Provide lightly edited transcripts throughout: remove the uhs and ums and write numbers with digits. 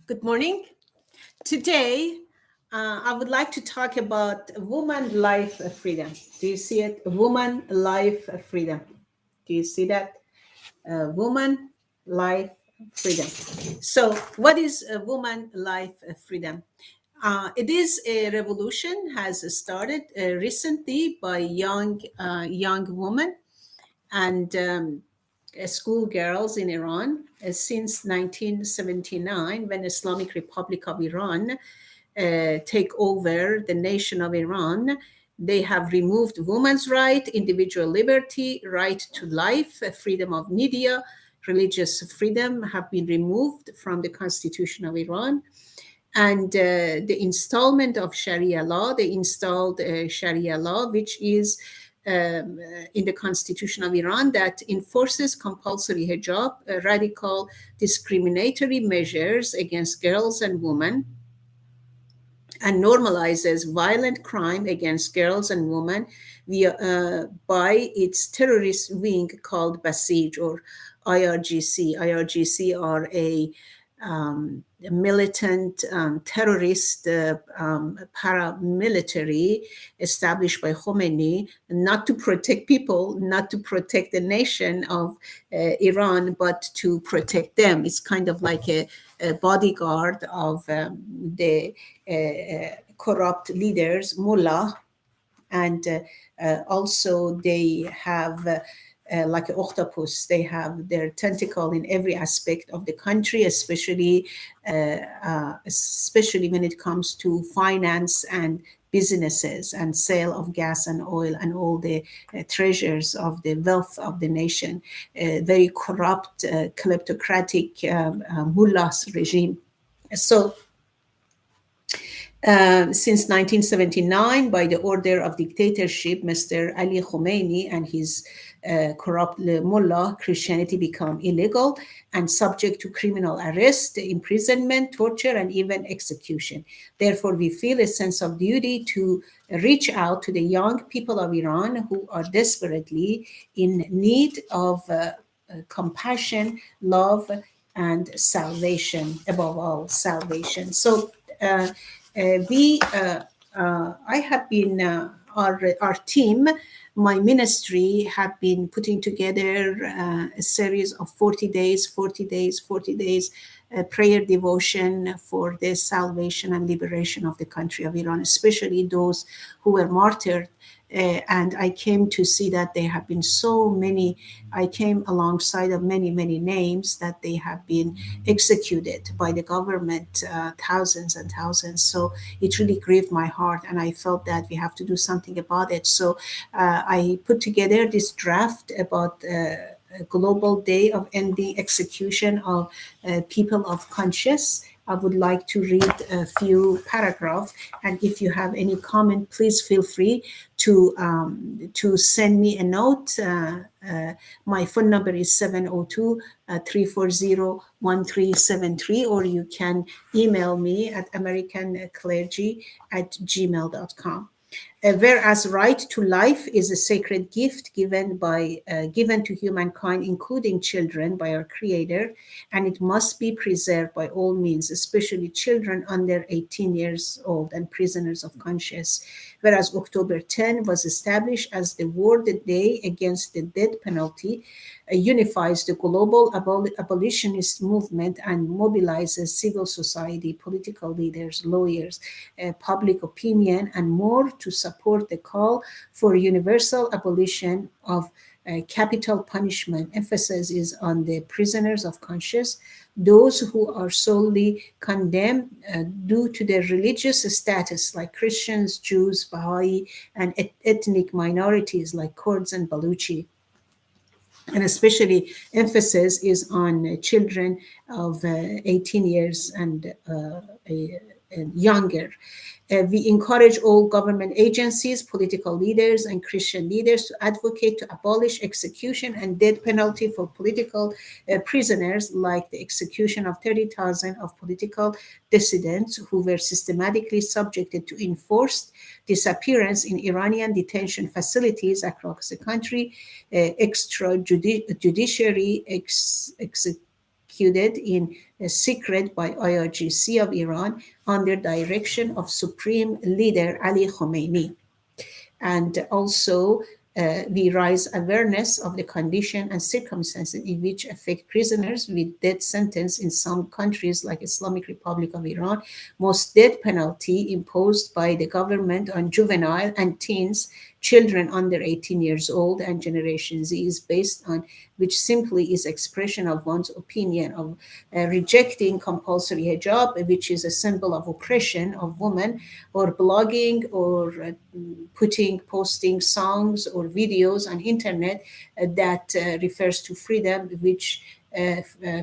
Good morning. Today, I would like to talk about woman life freedom. Do you see it? Woman life freedom. Do you see that? Woman life freedom. So, what is woman life freedom? It is a revolution has started recently by young women and schoolgirls in Iran since 1979, when Islamic Republic of Iran take over the nation of Iran. They have removed women's right, individual liberty, right to life, freedom of media, religious freedom have been removed from the constitution of Iran. And the installment of Sharia law, they installed Sharia law, which is in the constitution of Iran, that enforces compulsory hijab, radical discriminatory measures against girls and women, and normalizes violent crime against girls and women by its terrorist wing called Basij or IRGC. IRGC are a militant terrorist paramilitary established by Khamenei, not to protect people, not to protect the nation of Iran, but to protect them. It's kind of like a bodyguard of the corrupt leaders, mullah, and also they have like an octopus, they have their tentacle in every aspect of the country, especially when it comes to finance and businesses and sale of gas and oil and all the treasures of the wealth of the nation. Very corrupt, kleptocratic mullahs regime. So since 1979, by the order of dictatorship, Mr. Ali Khamenei and his corrupt mullah, Christianity become illegal and subject to criminal arrest, imprisonment, torture, and even execution. Therefore, we feel a sense of duty to reach out to the young people of Iran who are desperately in need of compassion, love, and salvation, above all, salvation. So, I have been, our team, my ministry have been putting together a series of 40 days, 40 days, 40 days prayer devotion for the salvation and liberation of the country of Iran, especially those who were martyred. And I came to see that there have been so many, I came alongside of many, many names that they have been executed by the government, thousands and thousands. So it really grieved my heart, and I felt that we have to do something about it. So I put together this draft about a global day of ending execution of people of conscience. I would like to read a few paragraphs, and if you have any comment, please feel free to send me a note. My phone number is 702-340-1373, or you can email me at americanclergy@gmail.com. Whereas right to life is a sacred gift given to humankind, including children, by our Creator, and it must be preserved by all means, especially children under 18 years old and prisoners of conscience. Whereas October 10 was established as the World Day against the death penalty, unifies the global abolitionist movement and mobilizes civil society, political leaders, lawyers, public opinion, and more to support the call for universal abolition of capital punishment. Emphasis is on the prisoners of conscience, those who are solely condemned due to their religious status, like Christians, Jews, Baha'i, and ethnic minorities like Kurds and Baluchi. And especially emphasis is on children of 18 years and younger. We encourage all government agencies, political leaders, and Christian leaders to advocate to abolish execution and death penalty for political prisoners, like the execution of 30,000 of political dissidents who were systematically subjected to enforced disappearance in Iranian detention facilities across the country, extrajudiciary execution executed in secret by IRGC of Iran under direction of Supreme Leader Ali Khamenei. And also, we raise awareness of the condition and circumstances in which affect prisoners with death sentence in some countries like Islamic Republic of Iran. Most death penalty imposed by the government on juvenile and teens, children under 18 years old, and Generation Z is based on which simply is expression of one's opinion of rejecting compulsory hijab, which is a symbol of oppression of women, or blogging, or posting songs or videos on internet that refers to freedom, which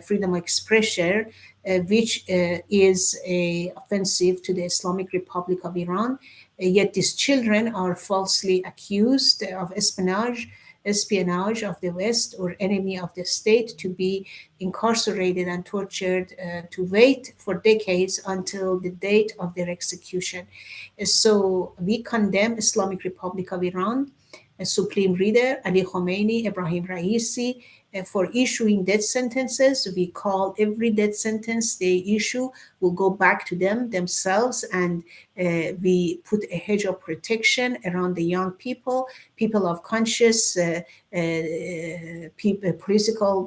freedom of expression, which is offensive to the Islamic Republic of Iran. Yet these children are falsely accused of espionage of the West or enemy of the state, to be incarcerated and tortured, to wait for decades until the date of their execution. So we condemn Islamic Republic of Iran, Supreme Leader Ali Khamenei, Ibrahim Raisi, for issuing death sentences. We call every death sentence they issue will go back to them themselves, and we put a hedge of protection around the young people of conscience,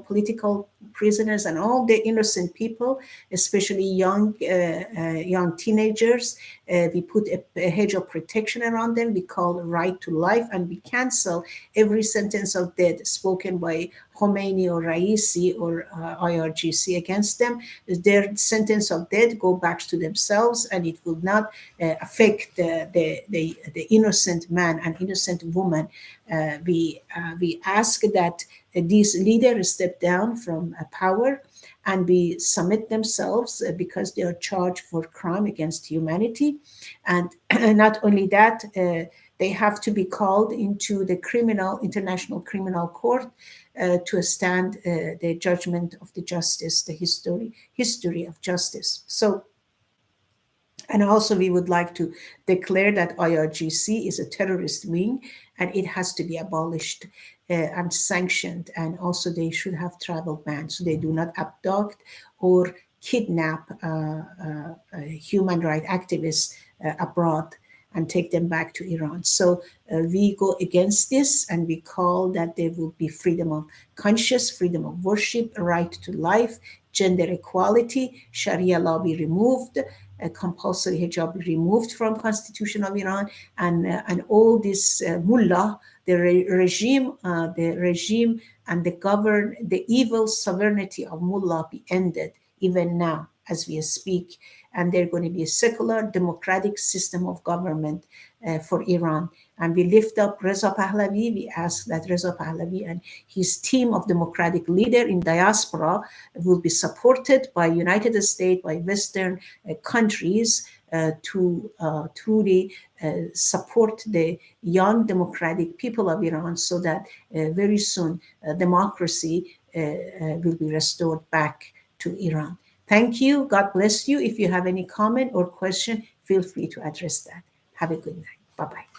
political prisoners, and all the innocent people, especially young teenagers. We put a hedge of protection around them. We call right to life, and we cancel every sentence of death spoken by Khomeini or Raisi or IRGC against them. Their sentence of death go back to themselves, and it will not affect the innocent man and innocent woman. We ask that these leaders step down from power and be submit themselves, because they are charged for crime against humanity. And not only that, they have to be called into the International Criminal Court to stand the judgment of the justice, the history of justice. So, and also, we would like to declare that IRGC is a terrorist wing, and it has to be abolished and sanctioned. And also, they should have travel bans so they do not abduct or kidnap human rights activists abroad and take them back to Iran. So we go against this, and we call that there will be freedom of conscience, freedom of worship, right to life, gender equality, Sharia law be removed, compulsory hijab removed from Constitution of Iran, and all this mullah, the regime and the evil sovereignty of mullah be ended even now as we speak. And they're going to be a secular, democratic system of government for Iran. And we lift up Reza Pahlavi. We ask that Reza Pahlavi and his team of democratic leaders in diaspora will be supported by United States, by Western countries, to truly support the young democratic people of Iran, so that very soon democracy will be restored back to Iran. Thank you. God bless you. If you have any comment or question, feel free to address that. Have a good night. Bye-bye.